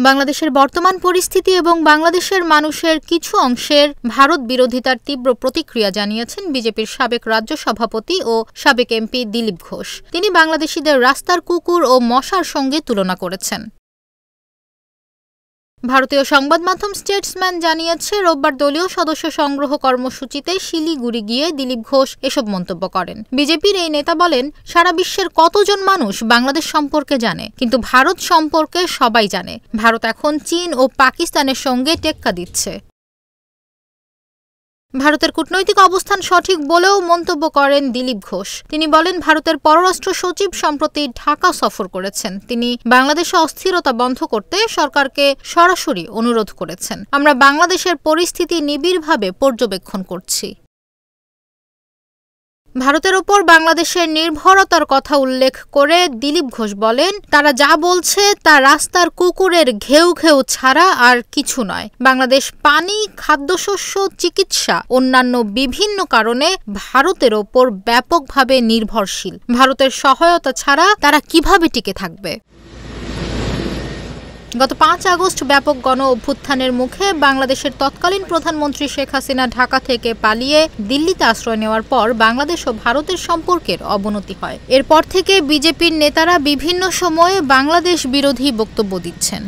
বাংলাদেশের বর্তমান পরিস্থিতি এবং বাংলাদেশের মানুষের কিছু অংশের ভারত বিরোধিতার তীব্র প্রতিক্রিয়া জানিয়েছেন বিজেপির সাবেক রাজ্য সভাপতি ও সাবেক এমপি দিলীপ ঘোষ। তিনি বাংলাদেশিদের রাস্তার কুকুর ও মশার সঙ্গে তুলনা করেছেন। ভারতীয় সংবাদ মাধ্যম স্টেটসম্যান জানিয়েছে, রোববার দলীয় সদস্য সংগ্রহ কর্মসূচিতে শিলিগুড়ি গিয়ে দিলীপ ঘোষ এসব মন্তব্য করেন। বিজেপির এই নেতা বলেন, সারা বিশ্বের কতজন মানুষ বাংলাদেশ সম্পর্কে জানে, কিন্তু ভারত সম্পর্কে সবাই জানে। ভারত এখন চীন ও পাকিস্তানের সঙ্গে টেক্কা দিচ্ছে। ভারতের কূটনৈতিক অবস্থান সঠিক বলেও মন্তব্য করেন দিলীপ ঘোষ। তিনি বলেন, ভারতের পররাষ্ট্র সচিব সম্প্রতি ঢাকা সফর করেছেন। তিনি বাংলাদেশে অস্থিরতা বন্ধ করতে সরকারকে সরাসরি অনুরোধ করেছেন। আমরা বাংলাদেশের পরিস্থিতি নিবিড়ভাবে পর্যবেক্ষণ করছি। ভারতের ওপর বাংলাদেশের নির্ভরতার কথা উল্লেখ করে দিলীপ ঘোষ বলেন, তারা যা বলছে তা রাস্তার কুকুরের ঘেউ ঘেউ ছাড়া আর কিছু নয়। বাংলাদেশ পানি, খাদ্যশস্য, চিকিৎসা, অন্যান্য বিভিন্ন কারণে ভারতের ওপর ব্যাপকভাবে নির্ভরশীল। ভারতের সহায়তা ছাড়া তারা কিভাবে টিকে থাকবে? গত 5 আগস্ট ব্যাপক গণ অভ্যুত্থানের মুখে বাংলাদেশের তৎকালীন প্রধানমন্ত্রী শেখ হাসিনা ঢাকা থেকে পালিয়ে দিল্লিতে আশ্রয় নেওয়ার পর বাংলাদেশ ও ভারতের সম্পর্কের অবনতি হয়। এরপর থেকে বিজেপির নেতারা বিভিন্ন সময়ে বাংলাদেশ বিরোধী বক্তব্য দিচ্ছেন।